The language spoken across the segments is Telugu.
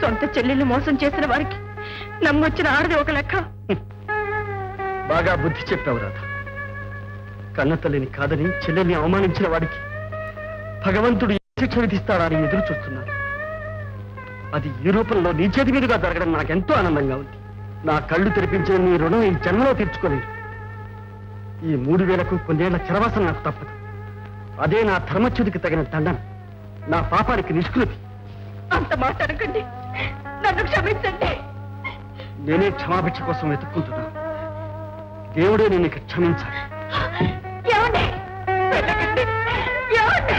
సొంత చెల్లెల్ని మోసం చేసిన వారికి నమ్మొచ్చిన ఆడది ఒక లెక్క. బాగా బుద్ధి చెప్పావు రాధ. కన్నతల్లిని కాదని చెల్లెల్ని అవమానించిన వాడికి భగవంతుడు శిక్ష విధిస్తాడని ఎదురు చూస్తున్నాను. అది ఈ రూపంలో నీ చేతి మీదుగా జరగడం నాకెంతో ఆనందంగా ఉంది. నా కళ్ళు తెరిపించిన నీ రుణం ఈ జన్మలో తీర్చుకోలేదు. ఈ 3000కు కొన్నేళ్ల చరవాసం నాకు తప్పదు. అదే నా ధర్మచ్యుతికి తగిన దండన, నా పాపానికి నిష్కృతి. అంత మాట్లాడకండి, నన్ను క్షమించండి. నేనే క్షమాభిక్ష కోసం వెతుక్కుంటున్నాను. దేవుడే నేను ఇక క్షమించాలి. ఏమండి? వెళ్ళకండి. ఏమండి?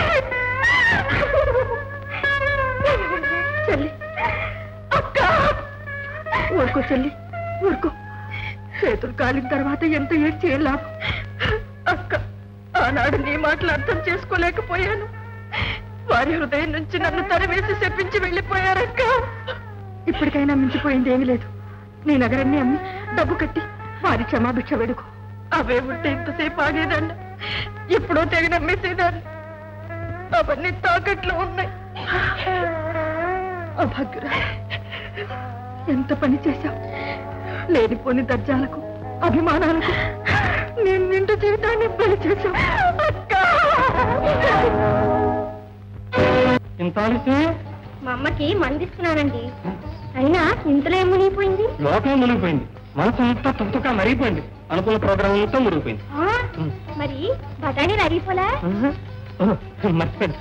చెల్లి, అక్క, ఊరుకో చెల్లి, ఊరుకో. చేతులు కాలిన తర్వాత ఎంత ఏడ్చేయం లాభం. అక్క, ఆనాడు నీ మాటలు అర్థం చేసుకోలేకపోయాను. వారి హృదయం నుంచి నన్ను తరివేసి చెప్పించి వెళ్ళిపోయారక్క. ఇప్పటికైనా మించిపోయింది ఏమీ లేదు. నీ నగరాన్ని అమ్మి డబ్బు కట్టి వారి క్షమాభిక్ష వెడుకు. అవే ఉంటే ఇంతసేపు ఆగేదాన్ని, ఎప్పుడో తెగ నమ్మేసేదాన్ని. అవన్నీ తాకట్లో ఉన్నాయి. అభాగ్యురా, ఎంత పని చేశావు. లేనిపోని దర్జాలకు, అభిమానాలకు నేను నిండు జీవితాన్ని బలి చేశావు. ఇంత ఆలస్యం? మా అమ్మకి మందిస్తున్నానండి. అయినా ఇంతలో ఏం మునిగిపోయింది? లోకం మునిగిపోయింది. మనసు అంతా తుక్తుగా మరిగిపోయింది. అనుకున్న ప్రోగ్రాం అంతా మునిగిపోయింది. మరి బఠానీలు అరిగిపోలే? మర్చిపోయింది.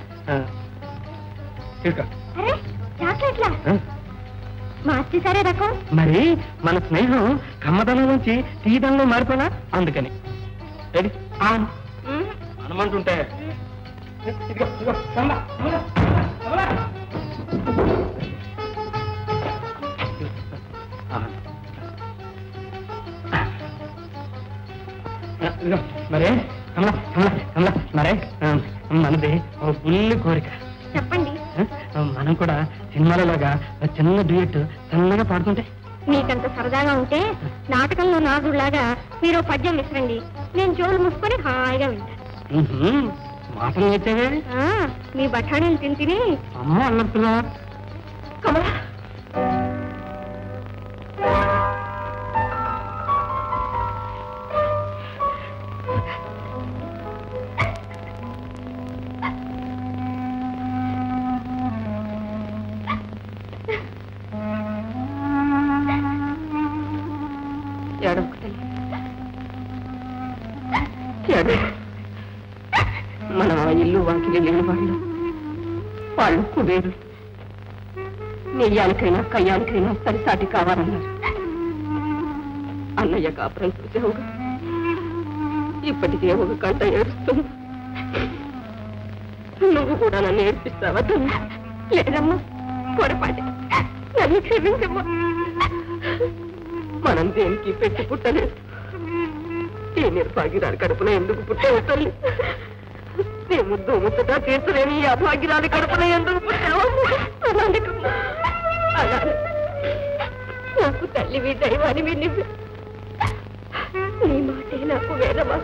అరే చాక్లెట్లా? మార్చేసారే రకం. మరి మన స్నేహం కమ్మదనం నుంచి తీయదనంలో మారిపోనా? అందుకని అనమంటుంటే మరే మరే మనది ఓ పుల్లి కోరిక. చెప్పండి. మనం కూడా సినిమాలలాగా చిన్న డ్యూయట్ సన్నగా పాడుతుంటే. మీకంత సరదాగా ఉంటే నాటకంలో నాగుడులాగా మీరు పద్యం విసరండి. నేను చెవులు మూసుకొని హాయిగా వింటాను. మాటలు వచ్చేవే. మీ బఠానీలు తిని అమ్మ అన్నట్టుగా. కమలా, మన ఇల్లు వాకిలి లేని వాళ్ళు కుబేరు. నెయ్యానికైనా కయ్యానికైనా సరిసాటి కావాలన్నారు. అన్నయ్య కాపురం చూసావుగా, ఇప్పటికే ఒక గంట ఏడుస్తుంది. నువ్వు కూడా నన్ను ఏడ్పిస్తావా? లేదమ్మా, పొరపాటి, నన్ను క్షమించమ్మా. మనం దేనికి పెట్టి పుట్టలేదు. ఈ నిర్భాగ్యురాలు కడుపున ఎందుకు పుట్టావు తల్లి? నీ ముద్దు ముచ్చట తీర్చలేని ఈ అభాగ్యురాలు కడుపున ఎందుకు పుట్టావు? అలాగే నాకు తల్లివి, దైవానివి నువ్వు. నీ మాటే నాకు వేదమా.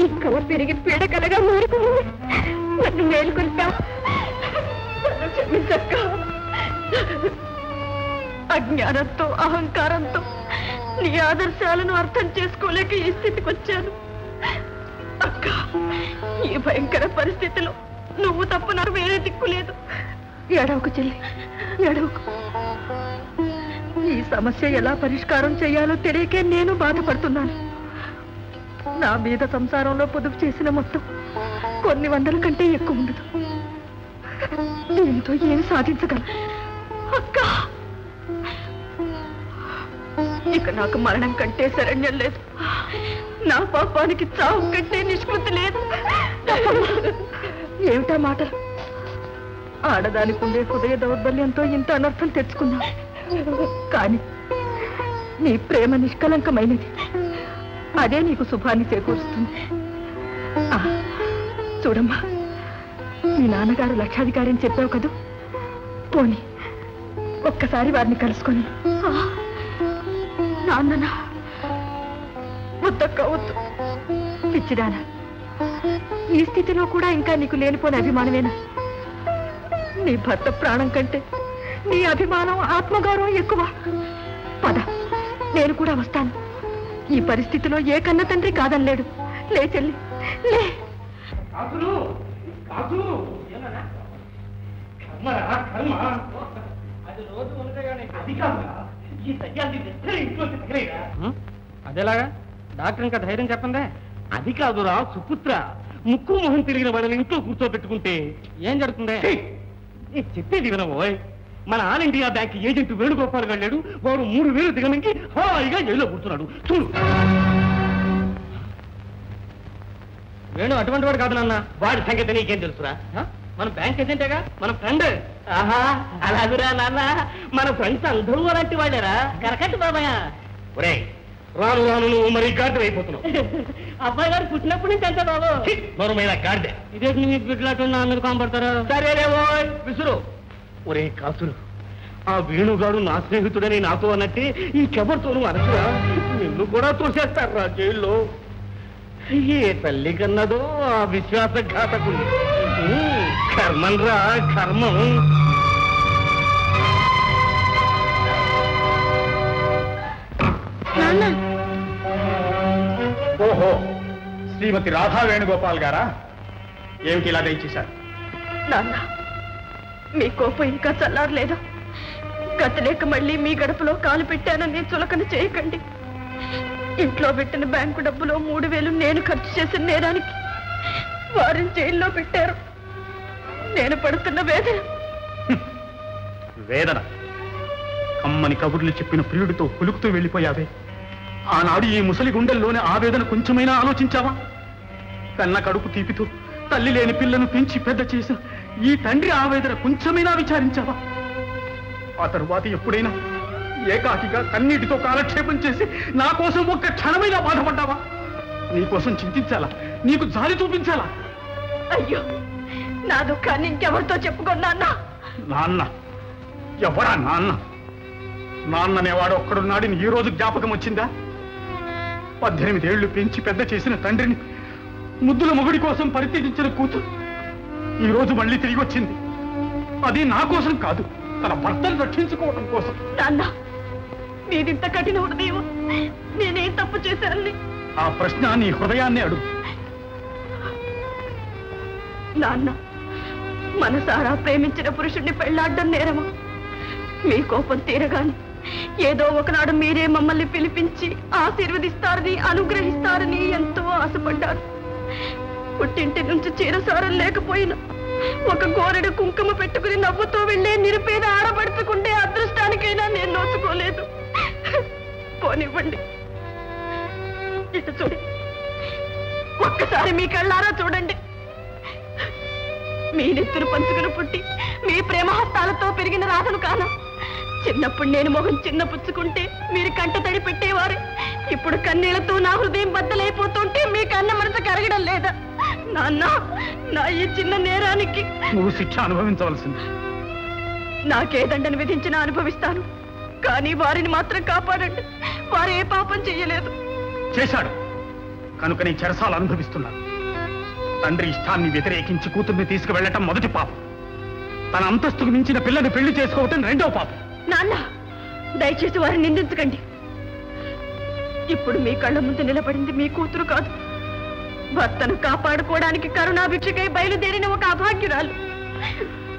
ఇక్కడ పెరిగి పీడకలగా మారుతుంది. నన్ను మేలుకొల్పావు. నన్ను క్షమించక్క. అజ్ఞానంతో, అహంకారంతో నీ ఆదర్శాలను అర్థం చేసుకోలేక ఈ స్థితికి వచ్చాను. అక్క, ఈ భయంకర పరిస్థితిలో నువ్వు తప్ప నాకు వేరే దిక్కు లేదు. ఏడవకు చెల్లి, ఏడవకు. ఈ సమస్య ఎలా పరిష్కారం చేయాలో తెలియకే నేను బాధపడుతున్నాను. నా మీద సంసారంలో పొదుపు చేసిన మొత్తం కొన్ని వందల కంటే ఎక్కువ ఉండదు. దీంతో ఏం సాధించగలను? అక్క, ఇక నాకు మరణం కంటే శరణ్యం లేదు. నా పాపానికి చావు కంటే నిష్కృతి లేదు. ఏమిటా మాటలు? ఆడదానికి ఉండే హృదయ దౌర్బల్యంతో ఇంత అనర్థం తెచ్చుకున్నా. కానీ నీ ప్రేమ నిష్కలంకమైనది. అదే నీకు శుభాన్ని చేకూరుస్తుంది. చూడమ్మా, మీ నాన్నగారు లక్షాధికారి అని చెప్పావు కదూ. పోనీ ఒక్కసారి వారిని కలుసుకొని, నాన్ననా వద్దక్క, వద్దు పిచ్చిదానా, ఈ స్థితిలో కూడా ఇంకా నీకు లేనిపోని అభిమానమేనా? నీ భర్త ప్రాణం కంటే నీ అభిమానం ఆత్మగౌరవం ఎక్కువ. పద, నేను కూడా వస్తాను. ఈ పరిస్థితిలో ఏ కన్న తండ్రి కాదనలేడు. లే చెల్లి, లే. అదేలాగా డాక్టర్ ఇంకా ధైర్యం చెప్పండి. అది కాదురా సుపుత్ర, ముక్కు మొహం తిరిగిన వాళ్ళని ఇంట్లో కూర్చోబెట్టుకుంటే ఏం జరుగుతుంది? చెప్పేది వినబోయ్. మన all India bank agent Venugopal వెళ్ళాడు. వాడు 3,000 దిగడానికి హాయిగా జైల్లో కూర్చున్నాడు. చూడు, వేణు అటువంటి వాడు కాదు నాన్న. వాడి సంగతి నీకేం తెలుసురా? మన బ్యాంక్ ఏజెంటేగా, మన ఫ్రెండ్. ఆహా, అలాగురా నాన్న, మన ఫ్రెండ్స్ అందరూ అలాంటి వాళ్ళేరా. కరకట్టు బాబాయ్. ఒరే, రాను రాను నువ్వు మరి గాడిద అయిపోతున్నావు. అబ్బాయి గారు పుట్టినప్పటి నుంచి అంతే బాబు. మరో మీద గాడిద. ఇదే నీకు బిడ్డలాట నా మీద కాంపడతారా? సరేలేవో విసురు. ఒరే కాసులు, ఆ వేణుగాడు నా స్నేహితుడని నాతో అన్నట్టే ఈ కెబర్తోనూ అనసురా. నిన్ను కూడా తోసేస్తారా జైల్లో. ఏ తల్లి కన్నదో ఆ విశ్వాసఘాతకుని. కర్మం రా కర్మం. ఓహో, శ్రీమతి రాధా వేణుగోపాల్ గారా? ఏమిటి ఇలా దయచేశారు? నాన్న, మీ కోపం ఇంకా చల్లారలేదు. గతలేక మళ్ళీ మీ గడపలో కాలు పెట్టానని చులకన చేయకండి. ఇంట్లో పెట్టిన బ్యాంకు డబ్బులో 3,000 నేను ఖర్చు చేసిన నేరానికి వారిని జైల్లో పెట్టారు. నేను పడుతున్న వేదన. వేదన? కమ్మని కబుర్లు చెప్పిన ప్రియుడితో పులుకుతూ వెళ్ళిపోయావే. ఆనాడు ఈ ముసలి గుండెల్లోనే ఆవేదన కొంచెమైనా ఆలోచించావా? కన్న కడుపు తీపితో తల్లి లేని పిల్లను పెంచి పెద్ద చేసిన ఈ తండ్రి ఆవేదన కొంచెమైనా విచారించావా? ఆ తరువాత ఎప్పుడైనా ఏకాకిగా కన్నీటితో కాలక్షేపం చేసి నా కోసం ఒక్క క్షణమైనా బాధపడ్డావా? నీకోసం చింతించాలా? నీకు జాలి చూపించాలా? అయ్యో, నా దుఃఖాన్ని ఇంకెవరితో చెప్పుకున్నా? నాన్న? ఎవరా నాన్న? నాన్ననేవాడు ఒక్కడున్నాడని ఈ రోజు జ్ఞాపకం వచ్చిందా? 18 ఏళ్లు పెంచి పెద్ద చేసిన తండ్రిని, ముద్దుల మొగుడి కోసం పరిత్యజించిన కూతురు ఈ రోజు మళ్ళీ తిరిగి వచ్చింది. అది నా కోసం కాదు, తన భర్తను రక్షించుకోవడం కోసం. నాన్న, మీరింత కఠిన హృదయం. నేనేం తప్పు చేశానని? ఆ ప్రశ్న నీ హృదయాన్ని అడుగు. నాన్న, మనసారా ప్రేమించిన పురుషుణ్ణి పెళ్లాడడం నేరమా? మీ కోపం తీరగాని ఏదో ఒకనాడు మీరే మమ్మల్ని పిలిపించి ఆశీర్వదిస్తారని, అనుగ్రహిస్తారని ఎంతో ఆశపడ్డారు. పుట్టింటి నుంచి చీరసారం లేకపోయినా ఒక గోరెడు కుంకుమ పెట్టుకుని నవ్వుతూ వెళ్లే నిరుపేద ఆడబడుచుకుంటే అదృష్టానికైనా నేను నోచుకోలేదు. పోనివ్వండి, ఇటు చూడండి, ఒక్కసారి మీ కళ్ళారా చూడండి. మీ నెత్తురు పంచుకుని పుట్టి మీ ప్రేమ హస్తాలతో పెరిగిన రాధను కానా? చిన్నప్పుడు నేను మొహం చిన్న పుచ్చుకుంటే మీరు కంట తడి పెట్టేవారు. ఇప్పుడు కన్నీళ్లతో నా హృదయం బద్దలైపోతుంటే మీ కన్న మనసు కరగడం లేదా? నాన్న, నా ఈ చిన్న నేరానికి నువ్వు శిక్ష అనుభవించవలసింది. నాకేదండని విధించినా అనుభవిస్తాను, కానీ వారిని మాత్రం కాపాడండి. వారు ఏ పాపం చెయ్యలేదు. చేశాడు కనుక నీ చెరసాలు అనుభవిస్తున్నాను. తండ్రి ఇష్టాన్ని వ్యతిరేకించి కూతుర్ని తీసుకువెళ్ళటం మొదటి పాపం. తన అంతస్తుకు మించిన పిల్లని పెళ్లి చేసుకోవటం రెండో పాపం. నాన్న, దయచేసి వారిని నిందించకండి. ఇప్పుడు మీ కళ్ళ ముందు నిలబడింది మీ కూతురు కాదు, భర్తను కాపాడుకోవడానికి కరుణాభిక్షకై బయలుదేరిన ఒక అభాగ్యురాలు.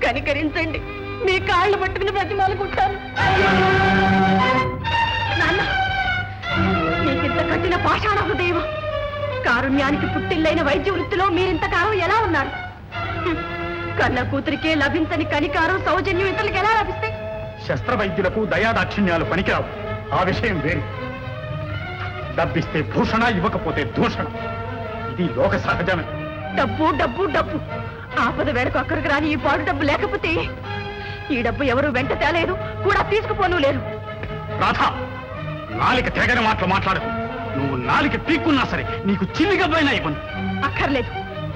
కనికరించండి, మీ కాళ్ళు పట్టుకుని బ్రతిమాలుకుంటాను. నాన్న, మీకింత కఠిన పాషాణ హృదయం. కారుణ్యానికి పుట్టిల్లైన వైద్య వృత్తిలో మీరింతకాలం ఎలా ఉన్నారు? కన్న కూతురికే లభించని కనికారం, సౌజన్యం ఇతరులకు ఎలా లభిస్తాయి? శస్త్రవైద్యులకు దయాదాక్షిణ్యాలు పనికిరావు. ఆ విషయం వేరు. డబ్బిస్తే భూషణ, ఇవ్వకపోతే దూషణ. ఇది లోక సహజమే. డబ్బు డబ్బు డబ్బు, ఆపద వేడకు అక్కడికి రాని ఈ పాడు డబ్బు లేకపోతే ఈ డబ్బు ఎవరు వెంట తేలేదు, కూడా తీసుకుపోను లేరు. రాధ, నాలిక తెగని మాటలు మాట్లాడకు. నువ్వు నాలిక పీక్కున్నా సరే నీకు చిల్లిగబ్బైనా ఇవ్వను. అక్కర్లేదు,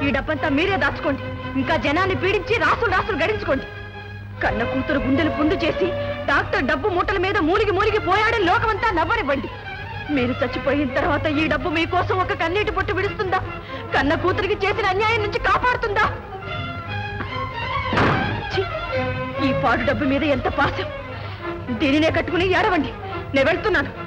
ఈ డబ్బంతా మీరే దాచుకోండి. ఇంకా జనాన్ని పీడించి రాసులు రాసులు గడించుకోండి. కన్న కూతురు గుండెలు పుండు చేసి డాక్టర్ డబ్బు మూటల మీద మూలిగి మూలిగి పోయాడని లోకమంతా నవ్వనివ్వండి. మీరు చచ్చిపోయిన తర్వాత ఈ డబ్బు మీకోసం ఒక కన్నీటి పొట్టు విడుస్తుందా? కన్న కూతురికి చేసిన అన్యాయం నుంచి కాపాడుతుందా? ఛీ! ఈ పాడు డబ్బు మీద ఎంత పాశం. దీనినే కట్టుకుని ఏడవండి. నేను వెళ్తున్నాను.